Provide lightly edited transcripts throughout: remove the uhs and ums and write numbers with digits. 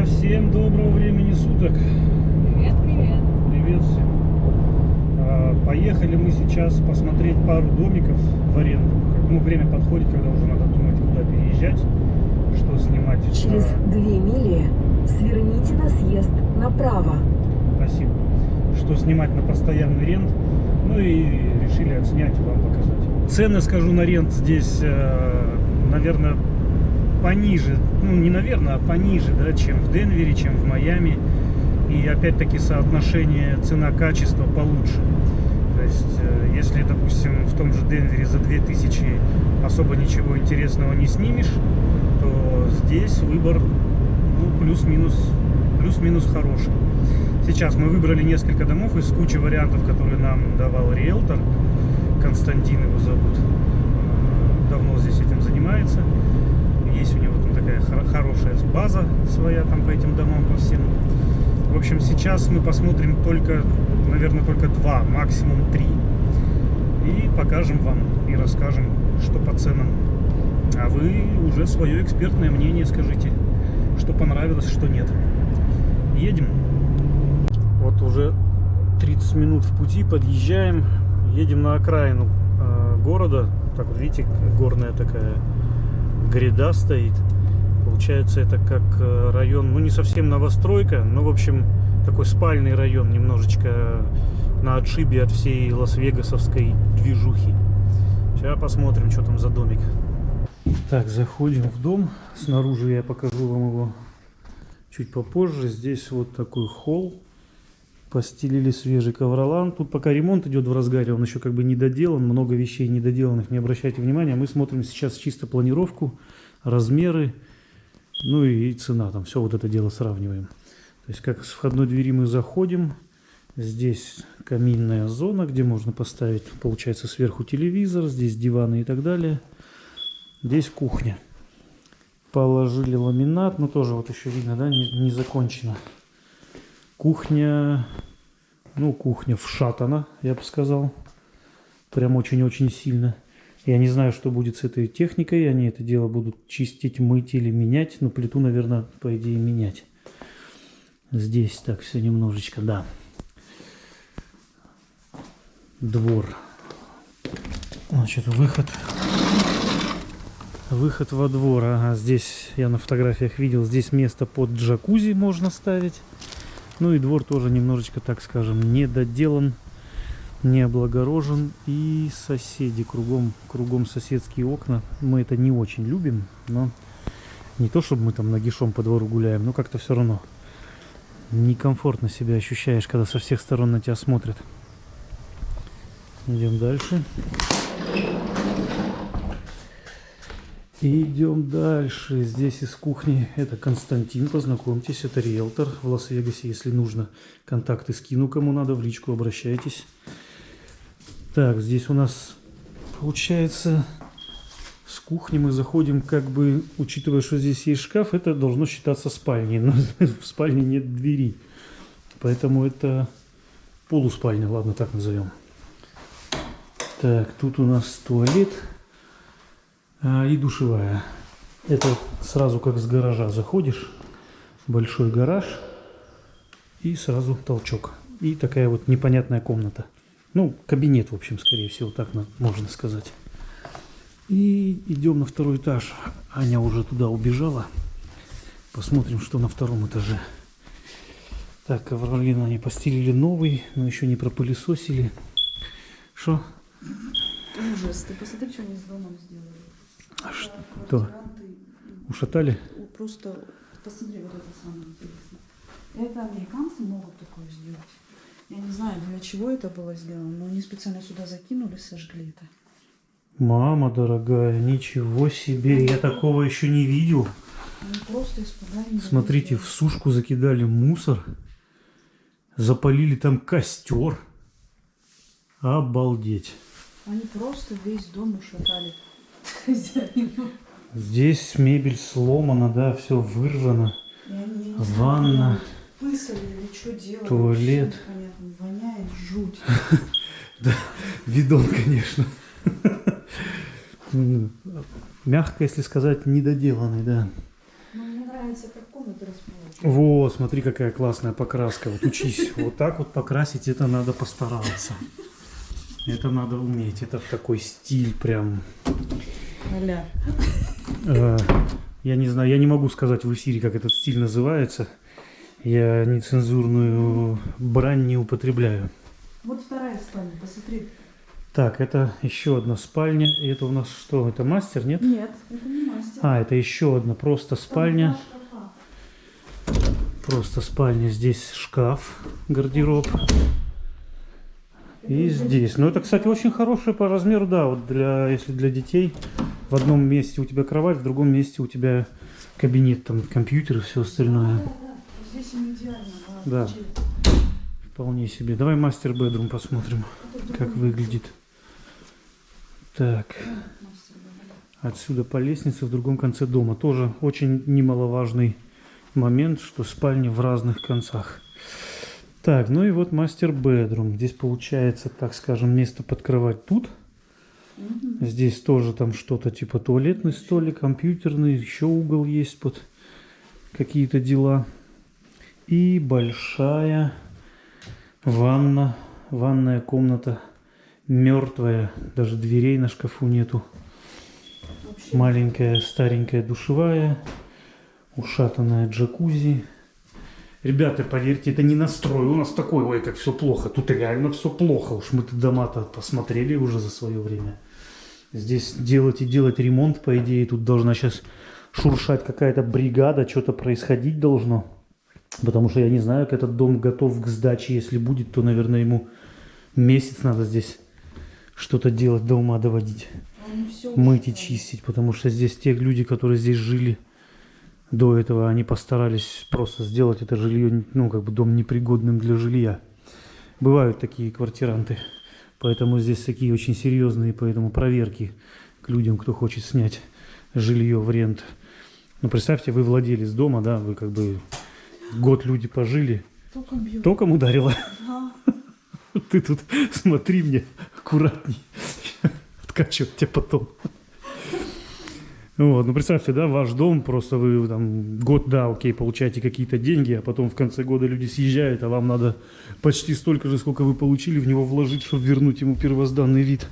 Друзья, всем доброго времени суток. Привет, привет. Привет всем. Поехали мы сейчас посмотреть пару домиков в аренду. Ну, время подходит, когда уже надо думать, куда переезжать, что снимать. Через 2 мили сверните на съезд направо. Спасибо. Что снимать на постоянный рент. Ну и решили отснять и вам показать. Цены, скажу, на рент здесь, наверное, пониже. Ну, не наверное, а пониже, да, чем в Денвере, чем в Майами. И опять-таки соотношение цена-качество получше. То есть, если, допустим, в том же Денвере за 2000 особо ничего интересного не снимешь, то здесь выбор, ну, плюс-минус хороший. Сейчас мы выбрали несколько домов из кучи вариантов, которые нам давал риэлтор. Константин его зовут. Давно здесь этим занимается. Есть у него там такая хорошая база своя там по этим домам, по всем. В общем, сейчас мы посмотрим только, наверное, только 2, максимум 3. И покажем вам и расскажем, что по ценам. А вы уже свое экспертное мнение скажите, что понравилось, что нет. Едем. Вот уже 30 минут в пути, подъезжаем. Едем на окраину города. Так вот, видите, горная такая гряда стоит. Получается, это как район, ну не совсем новостройка, но в общем такой спальный район, немножечко на отшибе от всей лас-вегасовской движухи. Сейчас посмотрим, что там за домик. Так, заходим в дом. Снаружи я покажу вам его чуть попозже. Здесь вот такой холл. Постелили свежий ковролан. Тут пока ремонт идет в разгаре, он еще как бы не доделан. Много вещей недоделанных, не обращайте внимания. Мы смотрим сейчас чисто планировку, размеры, ну и цена. Там все вот это дело сравниваем. То есть как с входной двери мы заходим. Здесь каминная зона, где можно поставить, получается, сверху телевизор. Здесь диваны и так далее. Здесь кухня. Положили ламинат, но тоже вот еще видно, да, не закончено. Кухня, ну, кухня вшатана, я бы сказал. Прям очень-очень сильно. Я не знаю, что будет с этой техникой. Они это дело будут чистить, мыть или менять. Но плиту, наверное, по идее, менять. Здесь так все немножечко, да. Двор. Значит, выход во двор. Ага, здесь я на фотографиях видел. Здесь место под джакузи можно ставить. Ну и двор тоже немножечко, так скажем, недоделан, не облагорожен. И соседи, кругом соседские окна. Мы это не очень любим, но не то, чтобы мы там нагишом по двору гуляем, но как-то все равно некомфортно себя ощущаешь, когда со всех сторон на тебя смотрят. Идем дальше. Идем дальше. Здесь из кухни это Константин, познакомьтесь, это риэлтор в Лас-Вегасе. Если нужно, контакты скину, кому надо, в личку обращайтесь. Так, здесь у нас получается с кухни мы заходим, как бы, учитывая, что здесь есть шкаф, это должно считаться спальней, но в спальне нет двери. Поэтому это полуспальня, ладно, так назовем. Так, тут у нас туалет. И душевая. Это сразу как с гаража заходишь. Большой гараж. И сразу толчок. И такая вот непонятная комната. Ну, кабинет, в общем, скорее всего, так можно сказать. И идем на второй этаж. Аня уже туда убежала. Посмотрим, что на втором этаже. Так, ковролин они постелили новый, но еще не пропылесосили. Что? Ужас, ты посмотри, что они с домом сделали. А что? Ушатали? Просто посмотри, вот это самое интересное. Это американцы могут такое сделать. Я не знаю, для чего это было сделано, но они специально сюда закинули, сожгли это. Мама дорогая, ничего себе, я такого еще не видел. Они просто испугались. Смотрите, в сушку закидали мусор, запалили там костер. Обалдеть. Они просто весь дом ушатали. Здесь мебель сломана, да, все вырвано. Ванна, Пысали или что делали? туалет. Понятно, воняет жуть. Да, видон, конечно. Мягко, если сказать, недоделанный, да. Ну, мне нравится, как комнаты расположены. Вот, смотри, какая классная покраска. Вот учись. Вот так вот покрасить, это надо постараться. Это надо уметь. Это такой стиль прям. Аля. Я не знаю, я не могу сказать в эфире, как этот стиль называется. Я нецензурную брань не употребляю. Вот вторая спальня, посмотри. Так, это еще одна спальня. И это у нас что? Это мастер, нет? Нет, это не мастер. А, это еще одна просто спальня. Просто спальня. Здесь шкаф, гардероб. И здесь. Ну, это, кстати, очень хорошее по размеру, да, вот если для детей. В одном месте у тебя кровать, в другом месте у тебя кабинет, там, компьютер и все остальное. Да. Здесь им идеально. Да. Вполне себе. Давай мастер-бедрум посмотрим, как выглядит. Так. Отсюда по лестнице в другом конце дома. Тоже очень немаловажный момент, что спальни в разных концах. Так, ну и вот мастер-бедрум. Здесь получается, так скажем, место под кровать тут. Здесь тоже там что-то типа туалетный столик, компьютерный, еще угол есть под какие-то дела. И большая ванная комната, мертвая, даже дверей на шкафу нету. Маленькая старенькая душевая, ушатанная джакузи. Ребята, поверьте, это не настрой у нас такой, ой, как все плохо. Тут реально все плохо. Уж мы-то дома-то посмотрели уже за свое время. Здесь делать ремонт, по идее, тут должна сейчас шуршать какая-то бригада, что-то происходить должно. Потому что я не знаю, как этот дом готов к сдаче. Если будет, то, наверное, ему месяц надо здесь что-то делать, до ума доводить. Мыть и чистить. Потому что здесь те люди, которые здесь жили до этого, они постарались просто сделать это жилье, ну, как бы дом непригодным для жилья. Бывают такие квартиранты. Поэтому здесь такие очень серьезные, поэтому проверки к людям, кто хочет снять жилье в рент. Ну, представьте, вы владелец дома, да, вы как бы год люди пожили. Током ударило. Да. Ты тут смотри мне аккуратней. Откачет тебя потом. Вот, ну представьте, да, ваш дом, просто вы там год, да, окей, получаете какие-то деньги, а потом в конце года люди съезжают, а вам надо почти столько же, сколько вы получили, в него вложить, чтобы вернуть ему первозданный вид.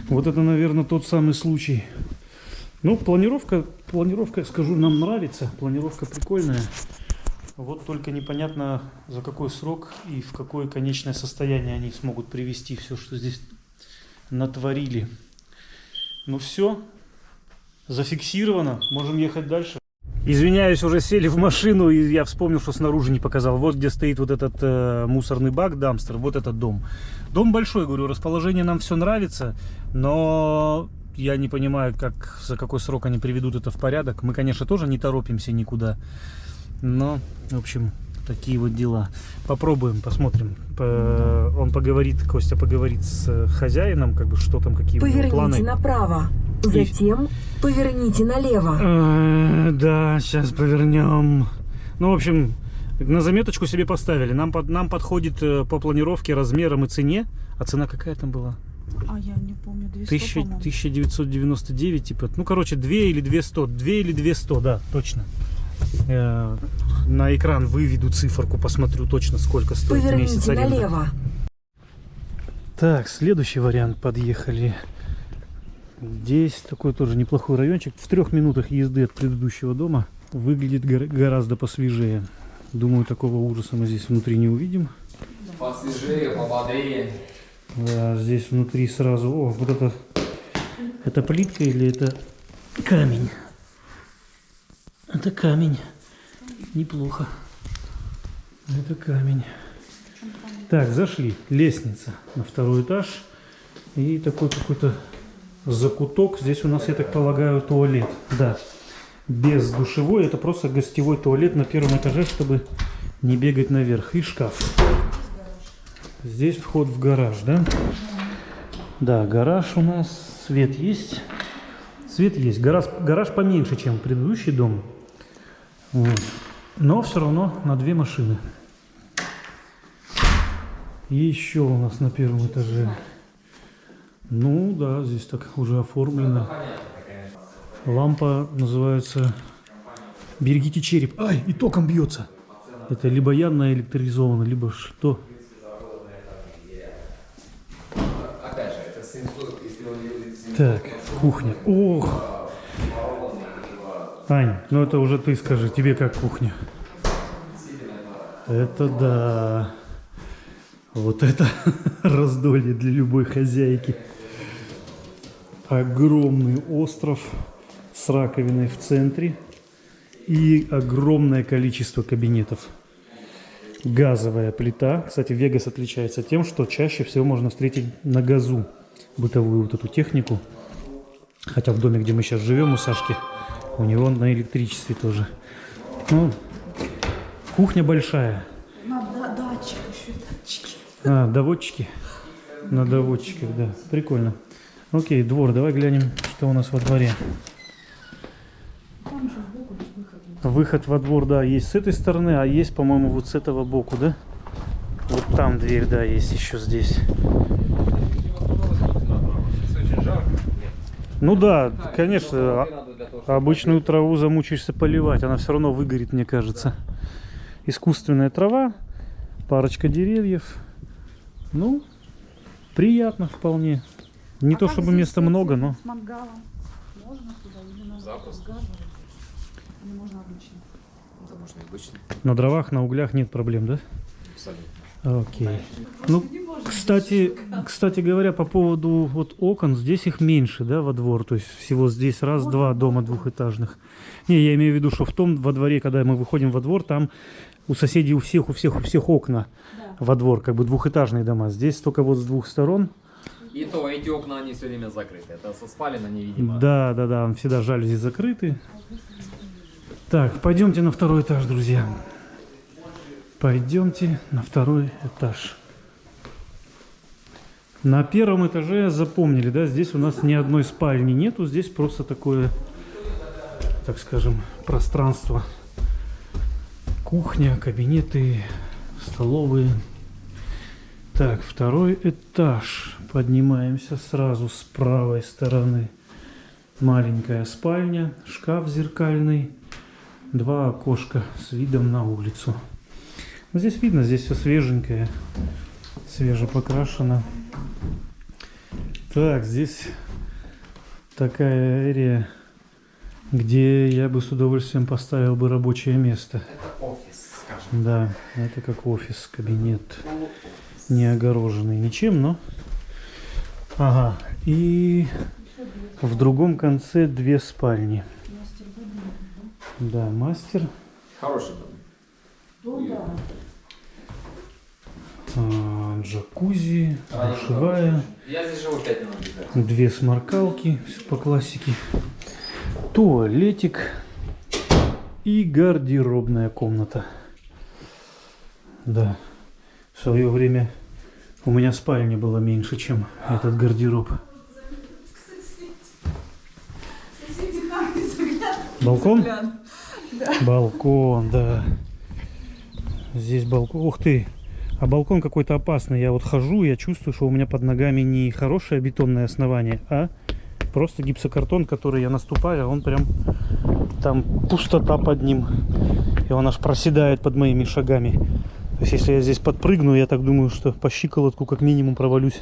Вот это, наверное, тот самый случай. Ну, планировка, скажу, нам нравится, планировка прикольная. Вот только непонятно, за какой срок и в какое конечное состояние они смогут привести все, что здесь натворили. Ну все. Зафиксировано, можем ехать дальше. Извиняюсь, уже сели в машину, и я вспомнил, что снаружи не показал. Вот где стоит вот этот мусорный бак, дамстер, вот этот дом. Дом большой, говорю, расположение нам все нравится, но я не понимаю, за какой срок они приведут это в порядок. Мы, конечно, тоже не торопимся никуда, но, в общем, такие вот дела. Попробуем, посмотрим. Он поговорит, Костя поговорит с хозяином, как бы, что там, какие у него планы. Поверните направо, затем поверните налево. Да, сейчас повернем. Ну, в общем, на заметочку себе поставили. Нам подходит по планировке, размерам и цене. А цена какая там была? А я не помню, 200, по-моему. 1999, типа. Ну, короче, 2 или 200. 2 или 200, да, точно. На экран выведу циферку, посмотрю точно, сколько стоит в месяц аренда. Налево. Так, следующий вариант, подъехали. Здесь такой тоже неплохой райончик. В 3 минутах езды от предыдущего дома. Выглядит гораздо посвежее. Думаю, такого ужаса мы здесь внутри не увидим. Посвежее, пободрее. Да, здесь внутри сразу... О, вот это плитка или это камень? Это камень. Неплохо. Это камень. Так, зашли. Лестница на 2-й этаж. И такой какой-то закуток. Здесь у нас, я так полагаю, туалет. Да. Без душевой. Это просто гостевой туалет на 1-м этаже, чтобы не бегать наверх. И шкаф. Здесь вход в гараж, да? Да, гараж у нас. Свет есть. Свет есть. Гараж поменьше, чем предыдущий дом. Вот. Но все равно на 2 машины. И еще у нас на 1-м этаже. Ну да, здесь так уже оформлено. Лампа называется Берегите череп. Ай, и током бьется. Это либо явно электризовано, либо что. Опять же, это сенсор, если он не Так, кухня. Ох! Ань, ну это уже ты скажи, тебе как кухня? Это да. Вот это раздолье для любой хозяйки. Огромный остров с раковиной в центре и огромное количество кабинетов. Газовая плита. Кстати, Вегас отличается тем, что чаще всего можно встретить на газу бытовую вот эту технику. Хотя в доме, где мы сейчас живем, у Сашки, у него на электричестве тоже. Ну, кухня большая. На датчик еще, датчики. А, доводчики. На доводчиках, да. Прикольно. Окей, двор. Давай глянем, что у нас во дворе. Там еще сбоку выход. Выход во двор, да, есть с этой стороны, а есть, по-моему, вот с этого боку, да? Вот там дверь, да, есть еще здесь. очень жарко. Ну да, конечно, обычную траву замучаешься поливать, она все равно выгорит, мне кажется. Искусственная трава, парочка деревьев. Ну, приятно вполне. Не то чтобы места много, но... С мангалом можно туда или надо разгаживать? Или можно обычно? Это можно обычно. На дровах, на углях нет проблем, да? Абсолютно. Окей. Ну, кстати говоря, по поводу вот окон, здесь их меньше, да, во двор. То есть всего здесь раз-два дома двухэтажных. Не, я имею в виду, что в том во дворе, когда мы выходим во двор, там у соседей у всех окна во двор, как бы двухэтажные дома. Здесь только вот с двух сторон. И то эти окна, они все время закрыты. Это со спалена невидимо. Да, всегда жалюзи закрыты. Так, пойдемте на второй этаж, друзья. Пойдемте на второй этаж. На первом этаже запомнили, да, здесь у нас ни одной спальни нету, здесь просто такое, так скажем, пространство. Кухня, кабинеты, столовые. Так, второй этаж. Поднимаемся сразу с правой стороны. Маленькая спальня, шкаф зеркальный, два окошка с видом на улицу. Здесь видно, здесь все свеженькое, свежепокрашено. Так, здесь такая ария, где я бы с удовольствием поставил бы рабочее место. Это офис, скажем. Да, это как офис, кабинет, не огороженный ничем, но... Ага, и в другом конце две спальни. Да, мастер. Хороший дом. Джакузи, душевая. Я здесь живу 5 минут. Две сморкалки, все по классике. Туалетик и гардеробная комната. Да, в свое время у меня спальня была меньше, чем этот гардероб. Балкон? Да. Балкон, да. Здесь балкон. Ух ты! А балкон какой-то опасный. Я вот хожу, я чувствую, что у меня под ногами не хорошее бетонное основание, а просто гипсокартон, который я наступаю, а он прям там пустота под ним. И он аж проседает под моими шагами. То есть если я здесь подпрыгну, я так думаю, что по щиколотку как минимум провалюсь,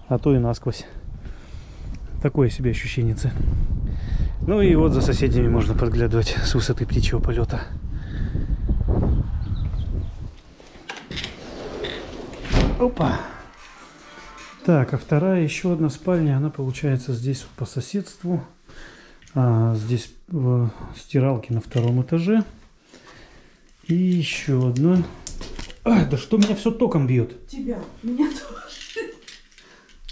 а то и насквозь. Такое себе ощущение. Ну и вот за соседями можно подглядывать с высоты птичьего полета. Опа! Так, а вторая, еще одна спальня, она получается здесь вот по соседству. Здесь стиралки на втором этаже. И еще одна. Да что меня все током бьет? Тебя, меня тоже.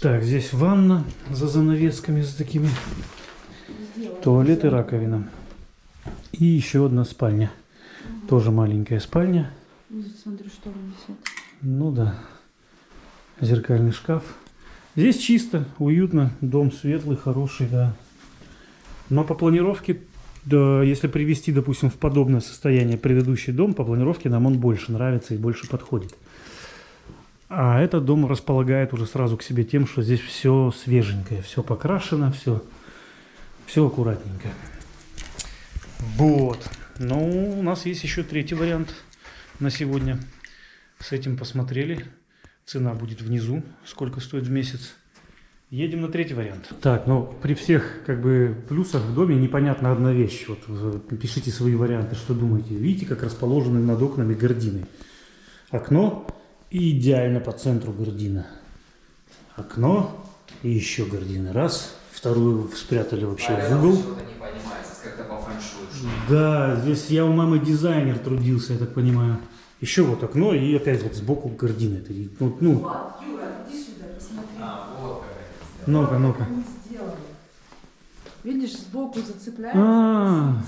Так, здесь ванна за занавесками, с такими. Туалет и раковина. И еще одна спальня. Тоже маленькая спальня. Здесь, смотрю, шторы висят. Ну да. Зеркальный шкаф. Здесь чисто, уютно. Дом светлый, хороший, да. Но по планировке, да, если привести, допустим, в подобное состояние предыдущий дом, по планировке нам он больше нравится и больше подходит. А этот дом располагает уже сразу к себе тем, что здесь все свеженькое, все покрашено, все аккуратненько. Вот. Но у нас есть еще третий вариант на сегодня. С этим посмотрели. Цена будет внизу, сколько стоит в месяц. Едем на третий вариант. Так, ну при всех как бы плюсах в доме непонятна одна вещь. Вот пишите свои варианты, что думаете. Видите, как расположены над окнами гардины. Окно и идеально по центру гардина. Окно и еще гардины. Раз. Вторую спрятали вообще в угол. Что-то не понимается, как-то по фэншую. Да, здесь я у мамы дизайнер трудился, я так понимаю. Еще вот окно и опять вот сбоку гардины. Это, ну, Вот, Юра, иди сюда, посмотри. Вот как это сделано. ну-ка, ну-ка. Они сделали. Видишь, сбоку зацепляется.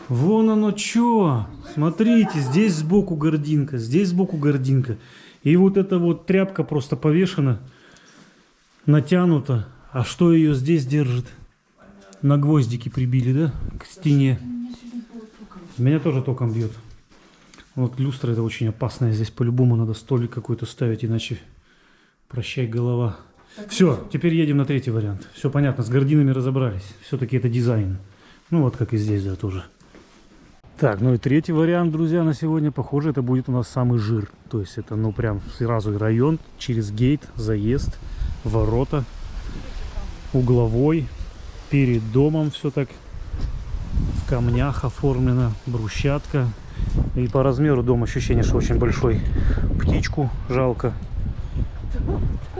Вон оно что. Смотрите, здесь сбоку гординка, здесь сбоку гординка. И вот эта вот тряпка просто повешена, натянута. А что ее здесь держит? На гвоздики прибили, да? К стене. Меня тоже током бьет. Вот люстра это очень опасная. Здесь по-любому надо столик какой-то ставить, иначе прощай голова. Все, теперь едем на третий вариант. Все понятно, с гардинами разобрались. Все-таки это дизайн. Ну вот как и здесь, да, тоже. Так, ну и третий вариант, друзья, на сегодня, похоже, это будет у нас самый жир. То есть это, ну, прям сразу район, через гейт, заезд, ворота, угловой, перед домом все так в камнях оформлено, брусчатка. И по размеру дом ощущение, что очень большой. Птичку жалко.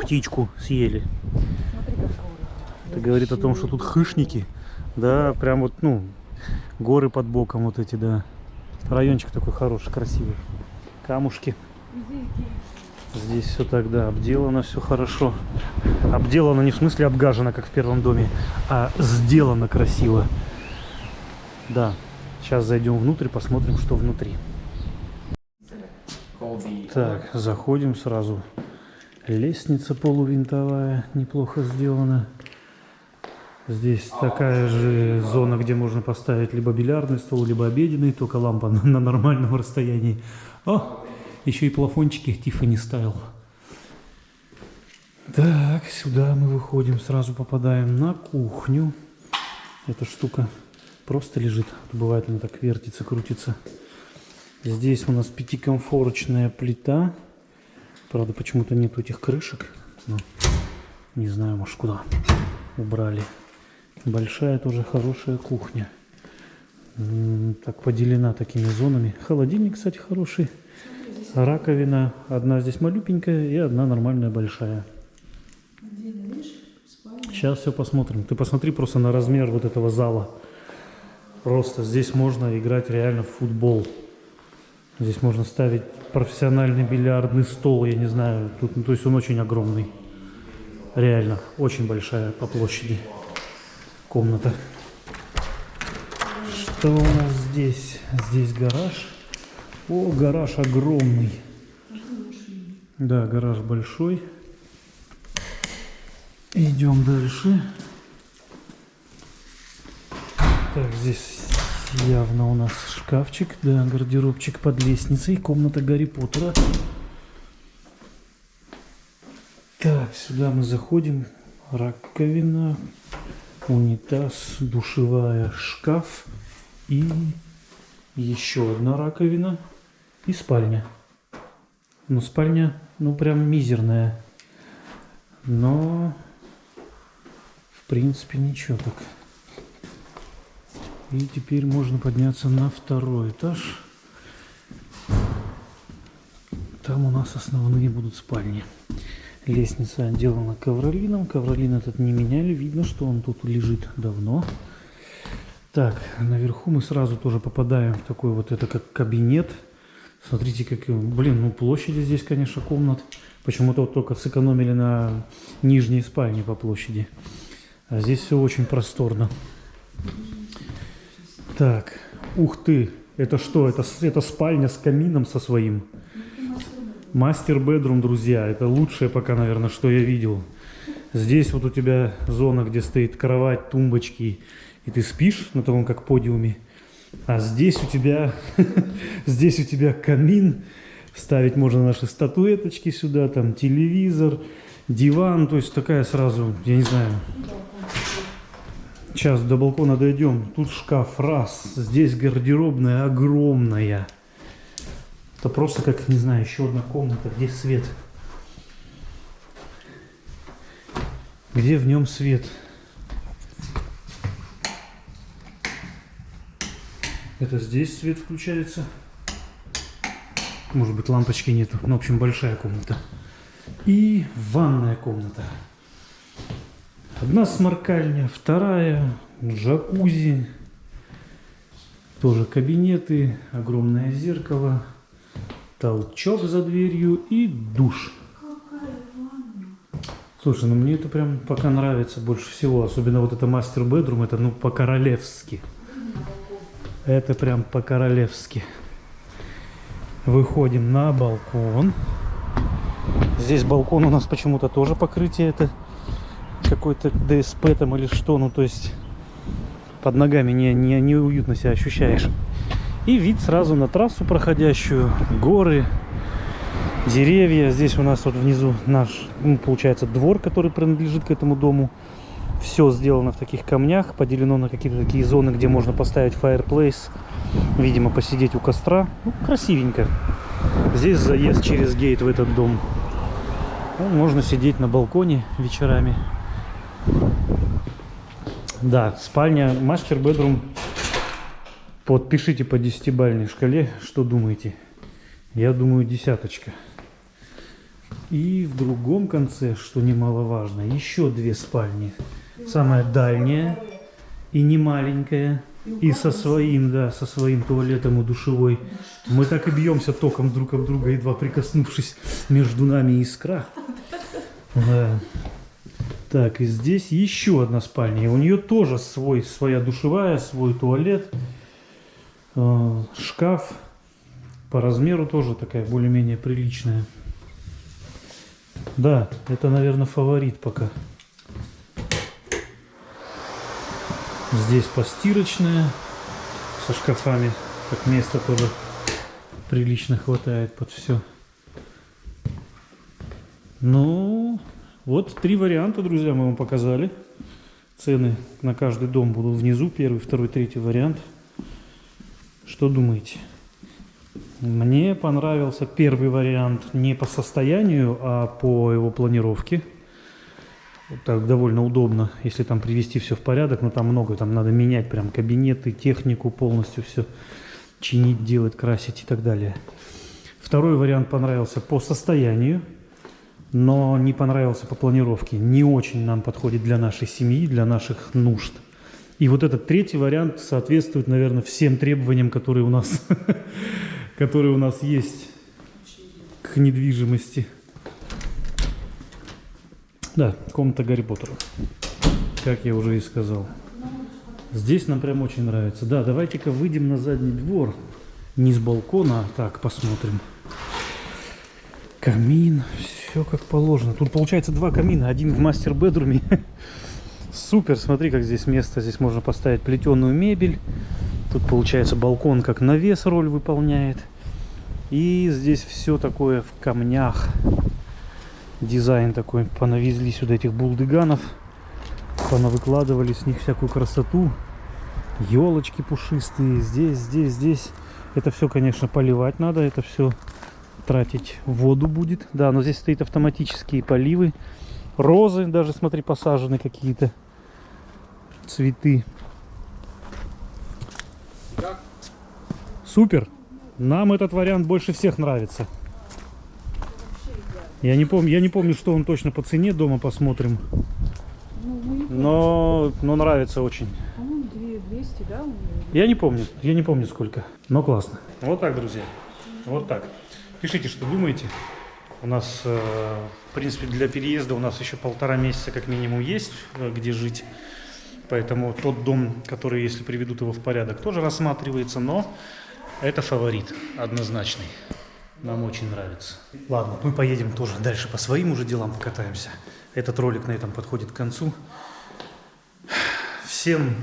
Птичку съели. Это говорит о том, что тут хищники. Да, прям вот, ну, горы под боком вот эти, да. Райончик такой хороший, красивый. Камушки. Здесь все так, да, обделано все хорошо. Обделано не в смысле обгажено, как в первом доме, а сделано красиво. Да. Сейчас зайдем внутрь, посмотрим, что внутри. Так, заходим сразу. Лестница полувинтовая, неплохо сделана. Здесь такая же зона, где можно поставить либо бильярдный стол, либо обеденный, только лампа на нормальном расстоянии. О, еще и плафончики Tiffany Style. Так, сюда мы выходим, сразу попадаем на кухню. Эта штука просто лежит. Бывает, она так вертится, крутится. Здесь у нас пятикомфорочная плита. Правда, почему-то нет этих крышек. Но не знаю, может, куда убрали. Большая тоже хорошая кухня. Так поделена такими зонами. Холодильник, кстати, хороший. Раковина. Одна здесь малюпенькая и одна нормальная большая. Сейчас все посмотрим. Ты посмотри просто на размер вот этого зала. Просто здесь можно играть реально в футбол. Здесь можно ставить профессиональный бильярдный стол, я не знаю. Тут, ну, то есть он очень огромный. Реально, очень большая по площади комната. Что у нас здесь? Здесь гараж. О, гараж огромный. Да, гараж большой. Идем дальше. Так, здесь явно у нас шкафчик, да, гардеробчик под лестницей, комната Гарри Поттера. Так, сюда мы заходим. Раковина, унитаз, душевая, шкаф и еще одна раковина и спальня. Ну, спальня, ну, прям мизерная. Но, в принципе, ничего так. И теперь можно подняться на второй этаж. Там у нас основные будут спальни. Лестница отделана ковролином. Ковролин этот не меняли. Видно, что он тут лежит давно. Так, наверху мы сразу тоже попадаем в такой вот это как кабинет. Смотрите, как, блин, ну площади здесь, конечно, комнат. Почему-то вот только сэкономили на нижней спальне по площади. А здесь все очень просторно. Так, ух ты, это что? Это спальня с камином со своим. Мастер-бедрум, друзья, это лучшее пока, наверное, что я видел. Здесь вот у тебя зона, где стоит кровать, тумбочки, и ты спишь на том, как подиуме. А здесь у тебя, здесь у тебя камин, ставить можно наши статуэточки сюда, там телевизор, диван, то есть такая сразу, я не знаю. Сейчас до балкона дойдем. Тут шкаф раз. Здесь гардеробная огромная. Это просто как, не знаю, еще одна комната. Где свет? Где в нем свет? Это здесь свет включается. Может быть, лампочки нету. Ну, в общем, большая комната. И ванная комната. Одна сморкальня, вторая, джакузи, тоже кабинеты, огромное зеркало, толчок за дверью и душ. Слушай, ну мне это прям пока нравится больше всего, особенно вот это мастер-бедрум, это ну по-королевски. Это прям по-королевски. Выходим на балкон. Здесь балкон у нас почему-то тоже покрытие это. Какой-то ДСП там или что, ну то есть под ногами неуютно себя ощущаешь. И вид сразу на трассу проходящую, горы, деревья. Здесь у нас вот внизу наш, ну, получается, двор, который принадлежит к этому дому. Все сделано в таких камнях, поделено на какие-то такие зоны, где можно поставить fireplace, видимо, посидеть у костра. Ну, красивенько. Здесь заезд через гейт в этот дом. Ну, можно сидеть на балконе вечерами. Да, спальня, мастер-бедрум. Подпишите по 10-бальной шкале, что думаете. Я думаю, 10. И в другом конце, что немаловажно, еще 2 спальни. Самая дальняя и не маленькая. И со своим, да, со своим туалетом и душевой. Мы так и бьемся током друг об друга, едва прикоснувшись. Между нами искра. Да. Так, и здесь еще одна спальня. И у нее тоже своя душевая, свой туалет, шкаф. По размеру тоже такая более-менее приличная. Да, это, наверное, фаворит пока. Здесь постирочная со шкафами. Так места тоже прилично хватает под все. Ну... Вот 3 варианта, друзья, мы вам показали. Цены на каждый дом будут внизу. 1-й, 2-й, 3-й вариант. Что думаете? Мне понравился 1-й вариант не по состоянию, а по его планировке. Вот так довольно удобно, если там привести все в порядок. Но там много, там надо менять прям кабинеты, технику полностью все. Чинить, делать, красить и так далее. 2-й вариант понравился по состоянию. Но не понравился по планировке. Не очень нам подходит для нашей семьи, для наших нужд. И вот этот 3-й вариант соответствует, наверное, всем требованиям, которые у нас есть к недвижимости. Да, комната Гарри Поттера. Как я уже и сказал. Здесь нам прям очень нравится. Да, давайте-ка выйдем на задний двор. Не с балкона, а так посмотрим. Камин, все как положено. Тут получается 2 камина, один в мастер-бедруме. Супер, смотри, как здесь место. Здесь можно поставить плетеную мебель. Тут получается балкон как навес роль выполняет. И здесь все такое в камнях. Дизайн такой. Понавезли сюда этих булдыганов. Понавыкладывали с них всякую красоту. Елочки пушистые. Здесь. Это все, конечно, поливать надо. Это все... тратить воду будет. Да, но здесь стоит автоматические поливы. Розы даже, смотри, посажены какие-то. Цветы. Супер. Нам этот вариант больше всех нравится. Я не помню, что он точно по цене. Дома посмотрим. Но нравится очень. По-моему, 200, да? Я не помню сколько. Но классно. Вот так, друзья. Вот так. Пишите, что думаете. У нас, в принципе, для переезда у нас еще 1,5 месяца как минимум есть, где жить. Поэтому тот дом, который, если приведут его в порядок, тоже рассматривается. Но это фаворит однозначный. Нам очень нравится. Ладно, мы поедем тоже дальше по своим уже делам покатаемся. Этот ролик на этом подходит к концу. Всем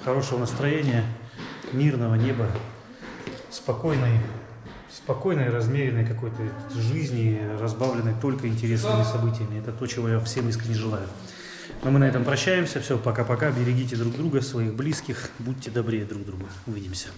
хорошего настроения, мирного неба, спокойной, размеренной какой-то жизни, разбавленной только интересными событиями. Это то, чего я всем искренне желаю. Но мы на этом прощаемся. Все, пока-пока. Берегите друг друга, своих близких. Будьте добрее друг к другу. Увидимся.